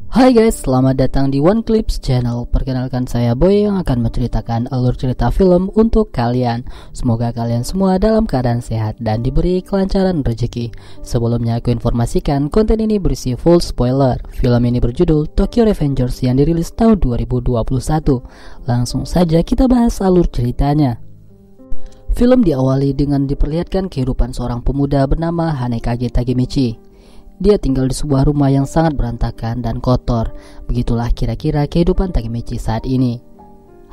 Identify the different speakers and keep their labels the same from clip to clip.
Speaker 1: Hai guys, selamat datang di One Clips Channel. Perkenalkan, saya Boy yang akan menceritakan alur cerita film untuk kalian. Semoga kalian semua dalam keadaan sehat dan diberi kelancaran rezeki. Sebelumnya aku informasikan, konten ini berisi full spoiler. Film ini berjudul Tokyo Revengers yang dirilis tahun 2021. Langsung saja kita bahas alur ceritanya. Film diawali dengan diperlihatkan kehidupan seorang pemuda bernama Hanekage Takemichi. Dia tinggal di sebuah rumah yang sangat berantakan dan kotor. Begitulah kira-kira kehidupan Takemichi saat ini.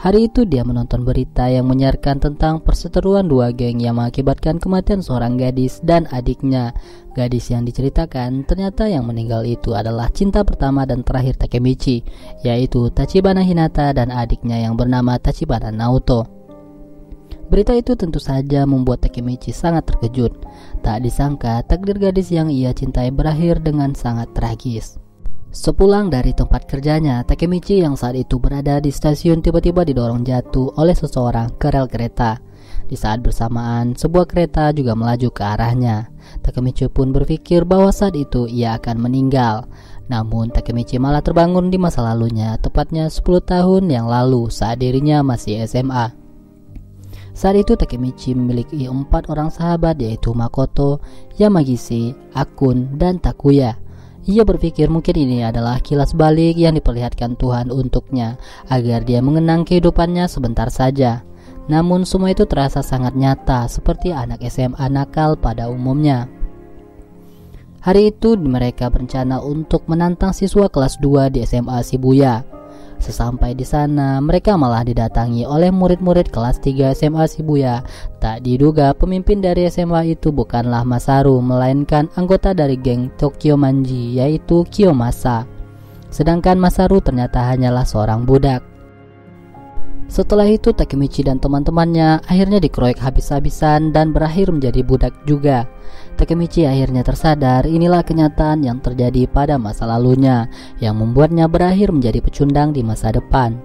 Speaker 1: Hari itu dia menonton berita yang menyiarkan tentang perseteruan dua geng yang mengakibatkan kematian seorang gadis dan adiknya. Gadis yang diceritakan ternyata yang meninggal itu adalah cinta pertama dan terakhir Takemichi, yaitu Tachibana Hinata dan adiknya yang bernama Tachibana Naoto. Berita itu tentu saja membuat Takemichi sangat terkejut. Tak disangka takdir gadis yang ia cintai berakhir dengan sangat tragis. Sepulang dari tempat kerjanya, Takemichi yang saat itu berada di stasiun tiba-tiba didorong jatuh oleh seseorang ke rel kereta. Di saat bersamaan, sebuah kereta juga melaju ke arahnya. Takemichi pun berpikir bahwa saat itu ia akan meninggal. Namun Takemichi malah terbangun di masa lalunya, tepatnya 10 tahun yang lalu saat dirinya masih SMA. Saat itu Takemichi memiliki 4 orang sahabat, yaitu Makoto, Yamagishi, Akun, dan Takuya. Ia berpikir mungkin ini adalah kilas balik yang diperlihatkan Tuhan untuknya agar dia mengenang kehidupannya sebentar saja. Namun semua itu terasa sangat nyata seperti anak SMA nakal pada umumnya. Hari itu mereka berencana untuk menantang siswa kelas 2 di SMA Shibuya. Sesampai di sana, mereka malah didatangi oleh murid-murid kelas 3 SMA Shibuya. Tak diduga pemimpin dari SMA itu bukanlah Masaru, melainkan anggota dari geng Tokyo Manji, yaitu Kiyomasa. Sedangkan Masaru ternyata hanyalah seorang budak. Setelah itu Takemichi dan teman-temannya akhirnya dikeroyok habis-habisan dan berakhir menjadi budak juga. Takemichi akhirnya tersadar inilah kenyataan yang terjadi pada masa lalunya yang membuatnya berakhir menjadi pecundang di masa depan.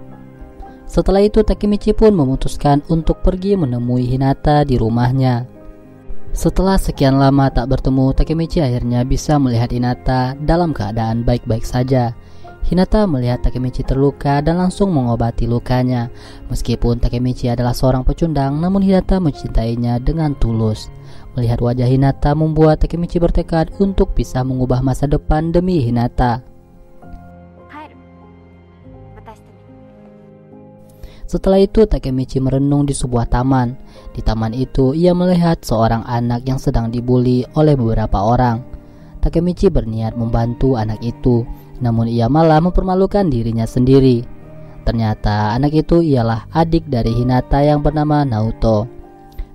Speaker 1: Setelah itu Takemichi pun memutuskan untuk pergi menemui Hinata di rumahnya. Setelah sekian lama tak bertemu, Takemichi akhirnya bisa melihat Hinata dalam keadaan baik-baik saja. Hinata melihat Takemichi terluka dan langsung mengobati lukanya. Meskipun Takemichi adalah seorang pecundang, namun Hinata mencintainya dengan tulus. Melihat wajah Hinata membuat Takemichi bertekad untuk bisa mengubah masa depan demi Hinata. Setelah itu Takemichi merenung di sebuah taman. Di taman itu ia melihat seorang anak yang sedang dibuli oleh beberapa orang. Takemichi berniat membantu anak itu, namun ia malah mempermalukan dirinya sendiri. Ternyata anak itu ialah adik dari Hinata yang bernama Naoto.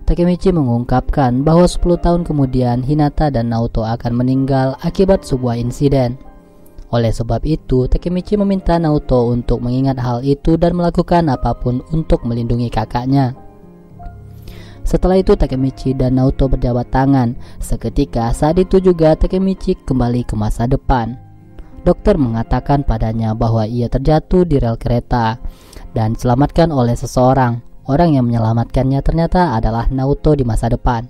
Speaker 1: Takemichi mengungkapkan bahwa 10 tahun kemudian Hinata dan Naoto akan meninggal akibat sebuah insiden. Oleh sebab itu, Takemichi meminta Naoto untuk mengingat hal itu dan melakukan apapun untuk melindungi kakaknya. Setelah itu Takemichi dan Naoto berjabat tangan. Seketika saat itu juga Takemichi kembali ke masa depan. Dokter mengatakan padanya bahwa ia terjatuh di rel kereta dan diselamatkan oleh seseorang. Orang yang menyelamatkannya ternyata adalah Naoto di masa depan.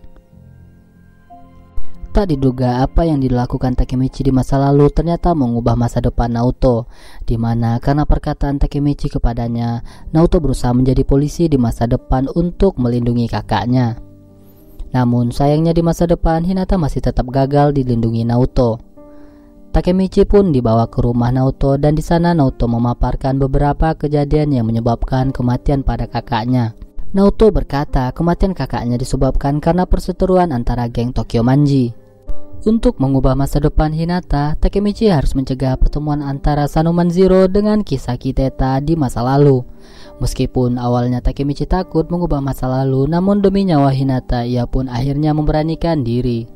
Speaker 1: Tak diduga apa yang dilakukan Takemichi di masa lalu ternyata mengubah masa depan Naoto, di mana karena perkataan Takemichi kepadanya, Naoto berusaha menjadi polisi di masa depan untuk melindungi kakaknya. Namun sayangnya di masa depan Hinata masih tetap gagal dilindungi Naoto. Takemichi pun dibawa ke rumah Naoto dan di sana Naoto memaparkan beberapa kejadian yang menyebabkan kematian pada kakaknya. Naoto berkata kematian kakaknya disebabkan karena perseteruan antara geng Tokyo Manji. Untuk mengubah masa depan Hinata, Takemichi harus mencegah pertemuan antara Sanoman Zero dengan Kisaki Teta di masa lalu. Meskipun awalnya Takemichi takut mengubah masa lalu, namun demi nyawa Hinata ia pun akhirnya memberanikan diri.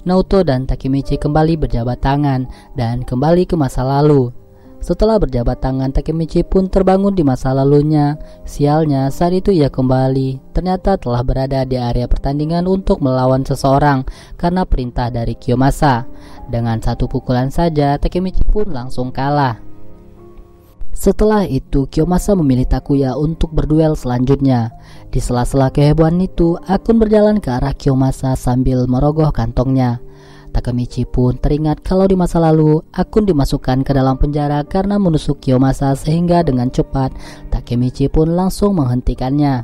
Speaker 1: Naoto dan Takemichi kembali berjabat tangan dan kembali ke masa lalu. Setelah berjabat tangan, Takemichi pun terbangun di masa lalunya. Sialnya, saat itu ia kembali ternyata telah berada di area pertandingan untuk melawan seseorang karena perintah dari Kiyomasa. Dengan satu pukulan saja, Takemichi pun langsung kalah. Setelah itu, Kiyomasa memilih Takuya untuk berduel selanjutnya. Di sela-sela kehebohan itu, Akun berjalan ke arah Kiyomasa sambil merogoh kantongnya. Takemichi pun teringat kalau di masa lalu Akun dimasukkan ke dalam penjara karena menusuk Kiyomasa, sehingga dengan cepat Takemichi pun langsung menghentikannya.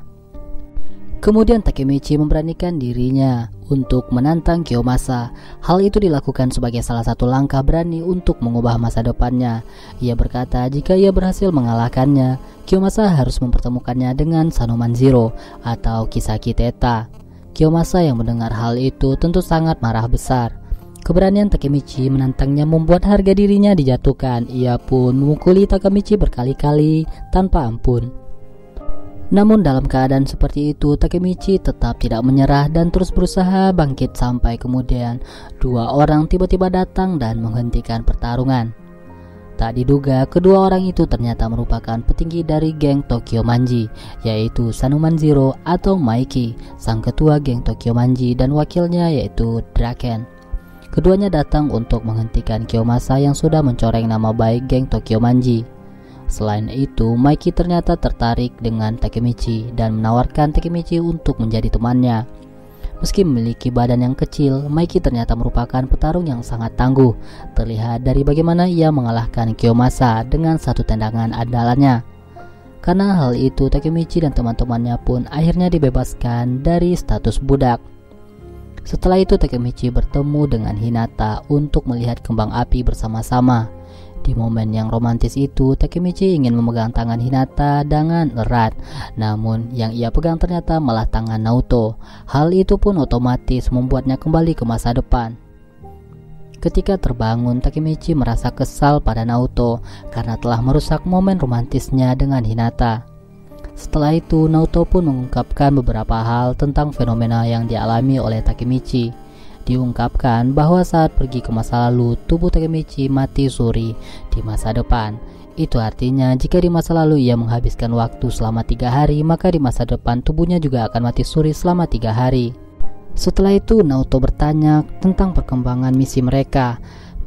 Speaker 1: Kemudian Takemichi memberanikan dirinya untuk menantang Kiyomasa. Hal itu dilakukan sebagai salah satu langkah berani untuk mengubah masa depannya. Ia berkata jika ia berhasil mengalahkannya, Kiyomasa harus mempertemukannya dengan Sanuman Zero atau Kisaki Teta. Kiyomasa yang mendengar hal itu tentu sangat marah besar. Keberanian Takemichi menantangnya membuat harga dirinya dijatuhkan. Ia pun memukuli Takemichi berkali-kali tanpa ampun. Namun dalam keadaan seperti itu, Takemichi tetap tidak menyerah dan terus berusaha bangkit sampai kemudian dua orang tiba-tiba datang dan menghentikan pertarungan. Tak diduga, kedua orang itu ternyata merupakan petinggi dari geng Tokyo Manji, yaitu Sanuman Zero atau Maiki, sang ketua geng Tokyo Manji, dan wakilnya yaitu Draken. Keduanya datang untuk menghentikan Kiyomasa yang sudah mencoreng nama baik geng Tokyo Manji. Selain itu, Maiki ternyata tertarik dengan Takemichi dan menawarkan Takemichi untuk menjadi temannya. Meski memiliki badan yang kecil, Maiki ternyata merupakan petarung yang sangat tangguh. Terlihat dari bagaimana ia mengalahkan Kiyomasa dengan satu tendangan andalannya. Karena hal itu, Takemichi dan teman-temannya pun akhirnya dibebaskan dari status budak. Setelah itu, Takemichi bertemu dengan Hinata untuk melihat kembang api bersama-sama. Di momen yang romantis itu, Takemichi ingin memegang tangan Hinata dengan erat, namun yang ia pegang ternyata malah tangan Naoto. Hal itu pun otomatis membuatnya kembali ke masa depan. Ketika terbangun, Takemichi merasa kesal pada Naoto karena telah merusak momen romantisnya dengan Hinata. Setelah itu, Naoto pun mengungkapkan beberapa hal tentang fenomena yang dialami oleh Takemichi. Diungkapkan bahwa saat pergi ke masa lalu, tubuh Takemichi mati suri di masa depan. Itu artinya jika di masa lalu ia menghabiskan waktu selama 3 hari, maka di masa depan tubuhnya juga akan mati suri selama 3 hari. Setelah itu, Naoto bertanya tentang perkembangan misi mereka.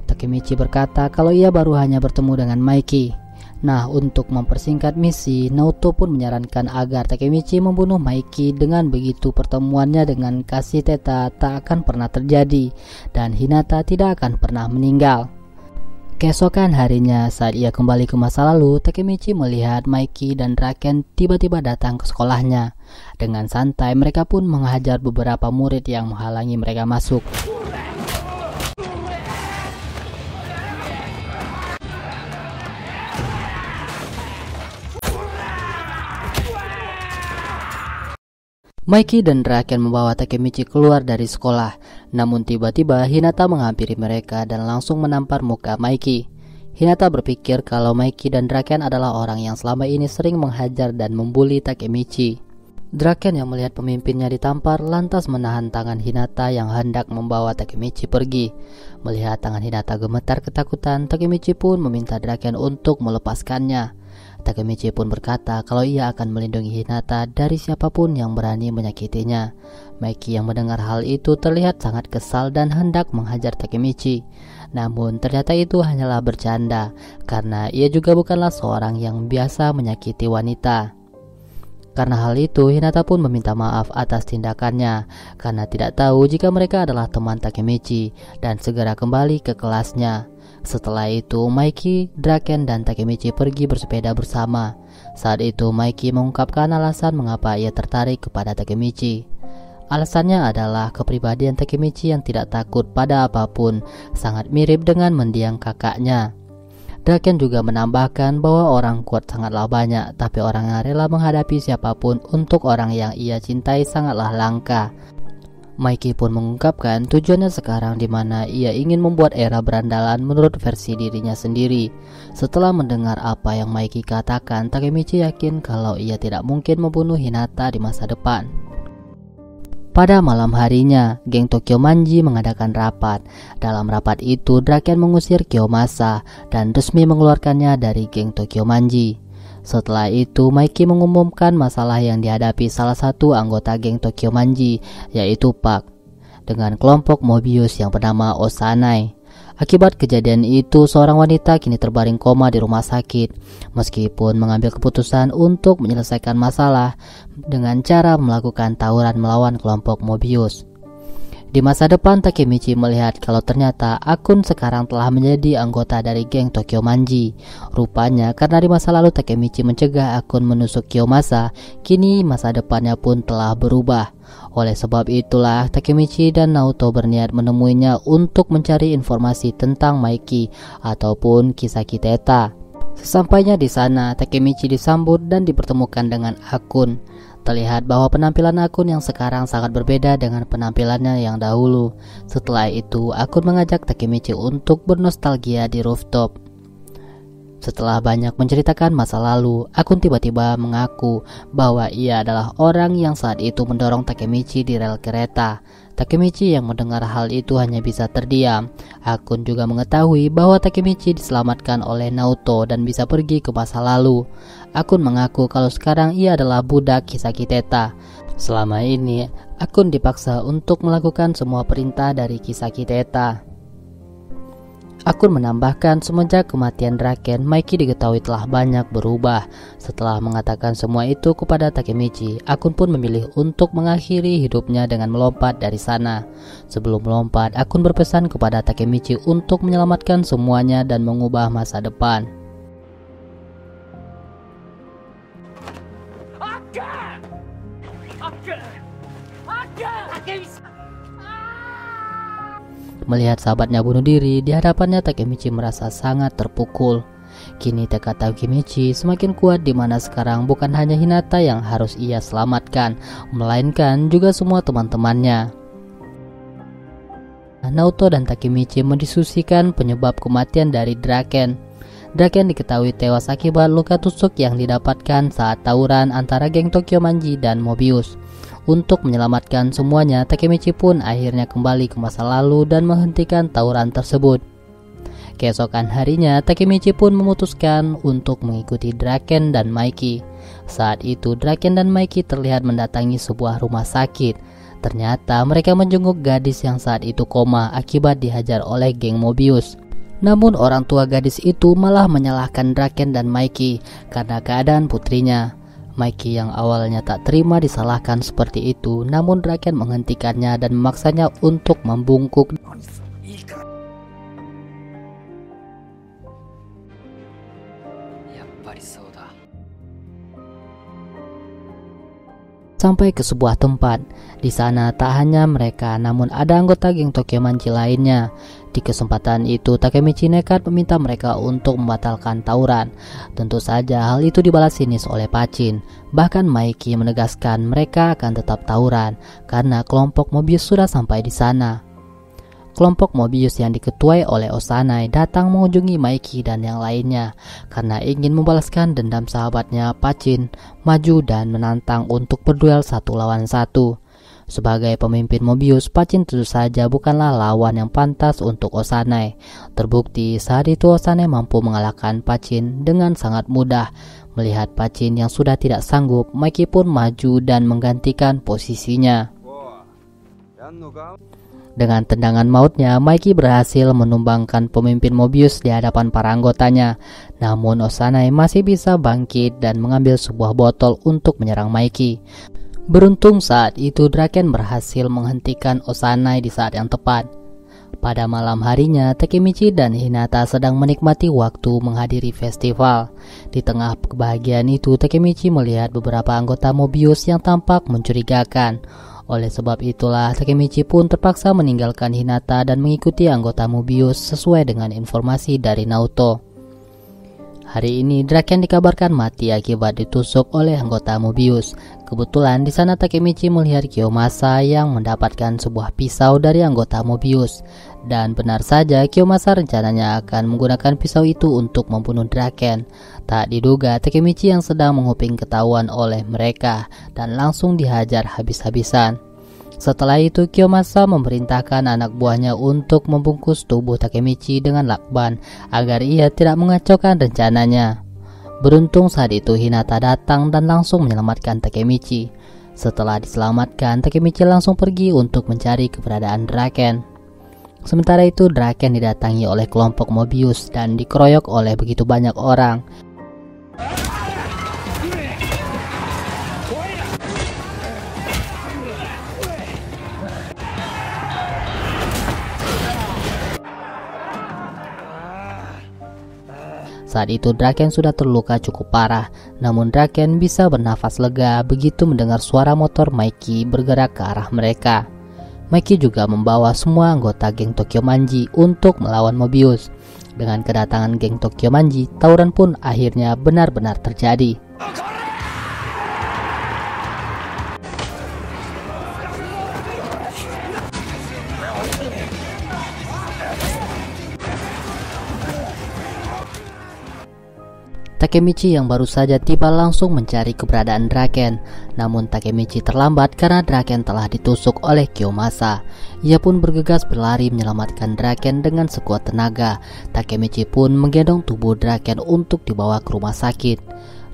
Speaker 1: Takemichi berkata kalau ia baru hanya bertemu dengan Maiki. Nah, untuk mempersingkat misi, Naoto pun menyarankan agar Takemichi membunuh Maiki. Dengan begitu pertemuannya dengan Kasih Teta tak akan pernah terjadi dan Hinata tidak akan pernah meninggal. Keesokan harinya, saat ia kembali ke masa lalu, Takemichi melihat Maiki dan Draken tiba-tiba datang ke sekolahnya. Dengan santai mereka pun menghajar beberapa murid yang menghalangi mereka masuk. Maiki dan Draken membawa Takemichi keluar dari sekolah. Namun tiba-tiba Hinata menghampiri mereka dan langsung menampar muka Maiki. Hinata berpikir kalau Maiki dan Draken adalah orang yang selama ini sering menghajar dan membuli Takemichi. Draken yang melihat pemimpinnya ditampar lantas menahan tangan Hinata yang hendak membawa Takemichi pergi. Melihat tangan Hinata gemetar ketakutan, Takemichi pun meminta Draken untuk melepaskannya. Takemichi pun berkata kalau ia akan melindungi Hinata dari siapapun yang berani menyakitinya. Maiki yang mendengar hal itu terlihat sangat kesal dan hendak menghajar Takemichi. Namun ternyata itu hanyalah bercanda, karena ia juga bukanlah seorang yang biasa menyakiti wanita. Karena hal itu, Hinata pun meminta maaf atas tindakannya karena tidak tahu jika mereka adalah teman Takemichi dan segera kembali ke kelasnya. Setelah itu, Maiki, Draken, dan Takemichi pergi bersepeda bersama. Saat itu, Maiki mengungkapkan alasan mengapa ia tertarik kepada Takemichi. Alasannya adalah kepribadian Takemichi yang tidak takut pada apapun, sangat mirip dengan mendiang kakaknya. Draken juga menambahkan bahwa orang kuat sangatlah banyak, tapi orang yang rela menghadapi siapapun untuk orang yang ia cintai sangatlah langka. Maiki pun mengungkapkan tujuannya sekarang di mana ia ingin membuat era berandalan menurut versi dirinya sendiri. Setelah mendengar apa yang Maiki katakan, Takemichi yakin kalau ia tidak mungkin membunuh Hinata di masa depan. Pada malam harinya, geng Tokyo Manji mengadakan rapat. Dalam rapat itu, Draken mengusir Kiyomasa dan resmi mengeluarkannya dari geng Tokyo Manji. Setelah itu, Maiki mengumumkan masalah yang dihadapi salah satu anggota geng Tokyo Manji, yaitu Park, dengan kelompok Mobius yang bernama Osanai. Akibat kejadian itu, seorang wanita kini terbaring koma di rumah sakit. Meskipun mengambil keputusan untuk menyelesaikan masalah dengan cara melakukan tawuran melawan kelompok Mobius. Di masa depan, Takemichi melihat kalau ternyata Akun sekarang telah menjadi anggota dari geng Tokyo Manji. Rupanya karena di masa lalu Takemichi mencegah Akun menusuk Kiyomasa, kini masa depannya pun telah berubah. Oleh sebab itulah Takemichi dan Naoto berniat menemuinya untuk mencari informasi tentang Maiki ataupun Kisaki Teta. Sesampainya di sana, Takemichi disambut dan dipertemukan dengan Akun. Terlihat bahwa penampilan Akun yang sekarang sangat berbeda dengan penampilannya yang dahulu. Setelah itu, Akun mengajak Takemichi untuk bernostalgia di rooftop. Setelah banyak menceritakan masa lalu, Akun tiba-tiba mengaku bahwa ia adalah orang yang saat itu mendorong Takemichi di rel kereta. Takemichi yang mendengar hal itu hanya bisa terdiam. Akun juga mengetahui bahwa Takemichi diselamatkan oleh Naoto dan bisa pergi ke masa lalu. Akun mengaku kalau sekarang ia adalah budak Kisaki Teta. Selama ini, Akun dipaksa untuk melakukan semua perintah dari Kisaki Teta. Akun menambahkan semenjak kematian Draken, Maiki diketahui telah banyak berubah. Setelah mengatakan semua itu kepada Takemichi, Akun pun memilih untuk mengakhiri hidupnya dengan melompat dari sana. Sebelum melompat, Akun berpesan kepada Takemichi untuk menyelamatkan semuanya dan mengubah masa depan. Melihat sahabatnya bunuh diri di hadapannya, Takemichi merasa sangat terpukul. Kini tekad Takemichi semakin kuat, di mana sekarang bukan hanya Hinata yang harus ia selamatkan, melainkan juga semua teman-temannya. Naoto dan Takemichi mendiskusikan penyebab kematian dari Draken. Draken diketahui tewas akibat luka tusuk yang didapatkan saat tawuran antara geng Tokyo Manji dan Mobius. Untuk menyelamatkan semuanya, Takemichi pun akhirnya kembali ke masa lalu dan menghentikan tawuran tersebut. Keesokan harinya, Takemichi pun memutuskan untuk mengikuti Draken dan Maiki. Saat itu, Draken dan Maiki terlihat mendatangi sebuah rumah sakit. Ternyata mereka menjenguk gadis yang saat itu koma akibat dihajar oleh geng Mobius. Namun orang tua gadis itu malah menyalahkan Draken dan Maiki karena keadaan putrinya. Maiki yang awalnya tak terima disalahkan seperti itu, namun Draken menghentikannya dan memaksanya untuk membungkuk. Sampai ke sebuah tempat. Di sana tak hanya mereka, namun ada anggota geng Tokyo Manji lainnya. Di kesempatan itu, Takemichi nekat meminta mereka untuk membatalkan tawuran. Tentu saja hal itu dibalas sinis oleh Pachin. Bahkan Maiki menegaskan mereka akan tetap tawuran karena kelompok Mobius sudah sampai di sana. Kelompok Mobius yang diketuai oleh Osanai datang mengunjungi Maiki dan yang lainnya karena ingin membalaskan dendam sahabatnya. Pachin maju dan menantang untuk berduel 1 lawan 1. Sebagai pemimpin Mobius, Pachin tentu saja bukanlah lawan yang pantas untuk Osanai. Terbukti saat itu Osanai mampu mengalahkan Pachin dengan sangat mudah. Melihat Pachin yang sudah tidak sanggup, Maiki pun maju dan menggantikan posisinya. Dengan tendangan mautnya, Maiki berhasil menumbangkan pemimpin Mobius di hadapan para anggotanya. Namun Osanai masih bisa bangkit dan mengambil sebuah botol untuk menyerang Maiki. Beruntung saat itu Draken berhasil menghentikan Osanai di saat yang tepat. Pada malam harinya, Takemichi dan Hinata sedang menikmati waktu menghadiri festival. Di tengah kebahagiaan itu, Takemichi melihat beberapa anggota Mobius yang tampak mencurigakan. Oleh sebab itulah, Takemichi pun terpaksa meninggalkan Hinata dan mengikuti anggota Mobius sesuai dengan informasi dari Naoto. Hari ini Draken dikabarkan mati akibat ditusuk oleh anggota Mobius. Kebetulan di sana Takemichi melihat Kiyomasa yang mendapatkan sebuah pisau dari anggota Mobius. Dan benar saja Kiyomasa rencananya akan menggunakan pisau itu untuk membunuh Draken. Tak diduga Takemichi yang sedang menguping ketahuan oleh mereka dan langsung dihajar habis-habisan. Setelah itu Kiyomasa memerintahkan anak buahnya untuk membungkus tubuh Takemichi dengan lakban agar ia tidak mengacaukan rencananya. Beruntung saat itu Hinata datang dan langsung menyelamatkan Takemichi. Setelah diselamatkan, Takemichi langsung pergi untuk mencari keberadaan Draken. Sementara itu Draken didatangi oleh kelompok Mobius dan dikeroyok oleh begitu banyak orang. Saat itu Draken sudah terluka cukup parah, namun Draken bisa bernafas lega begitu mendengar suara motor Mikey bergerak ke arah mereka. Mikey juga membawa semua anggota geng Tokyo Manji untuk melawan Mobius. Dengan kedatangan geng Tokyo Manji, tawuran pun akhirnya benar-benar terjadi. Takemichi yang baru saja tiba langsung mencari keberadaan Draken. Namun Takemichi terlambat karena Draken telah ditusuk oleh Kiyomasa. Ia pun bergegas berlari menyelamatkan Draken dengan sekuat tenaga. Takemichi pun menggendong tubuh Draken untuk dibawa ke rumah sakit.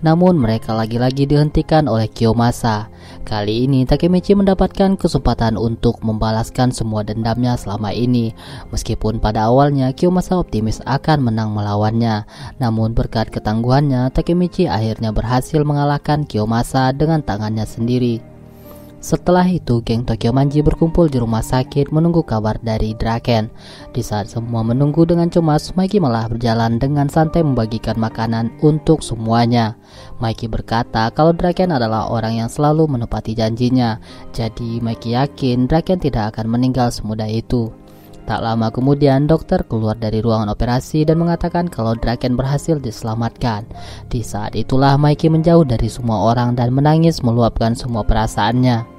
Speaker 1: Namun mereka lagi-lagi dihentikan oleh Kiyomasa. Kali ini Takemichi mendapatkan kesempatan untuk membalaskan semua dendamnya selama ini. Meskipun pada awalnya Kiyomasa optimis akan menang melawannya, namun berkat ketangguhannya Takemichi akhirnya berhasil mengalahkan Kiyomasa dengan tangannya sendiri. Setelah itu, geng Tokyo Manji berkumpul di rumah sakit menunggu kabar dari Draken. Di saat semua menunggu dengan cemas, Mikey malah berjalan dengan santai membagikan makanan untuk semuanya. Mikey berkata kalau Draken adalah orang yang selalu menepati janjinya. Jadi Mikey yakin Draken tidak akan meninggal semudah itu. Tak lama kemudian, dokter keluar dari ruangan operasi dan mengatakan kalau Draken berhasil diselamatkan. Di saat itulah Mikey menjauh dari semua orang dan menangis meluapkan semua perasaannya.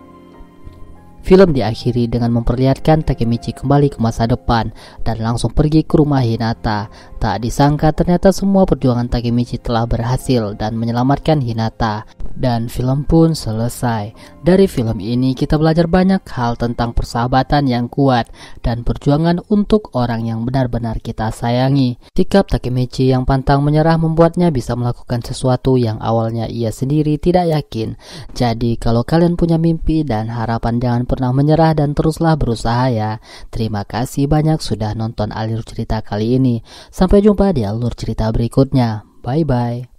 Speaker 1: Film diakhiri dengan memperlihatkan Takemichi kembali ke masa depan dan langsung pergi ke rumah Hinata. Tak disangka ternyata semua perjuangan Takemichi telah berhasil dan menyelamatkan Hinata. Dan film pun selesai. Dari film ini kita belajar banyak hal tentang persahabatan yang kuat dan perjuangan untuk orang yang benar-benar kita sayangi. Sikap Takemichi yang pantang menyerah membuatnya bisa melakukan sesuatu yang awalnya ia sendiri tidak yakin. Jadi kalau kalian punya mimpi dan harapan, jangan pernah menyerah dan teruslah berusaha ya. Terima kasih banyak sudah nonton alur cerita kali ini. Sampai jumpa di alur cerita berikutnya. Bye bye.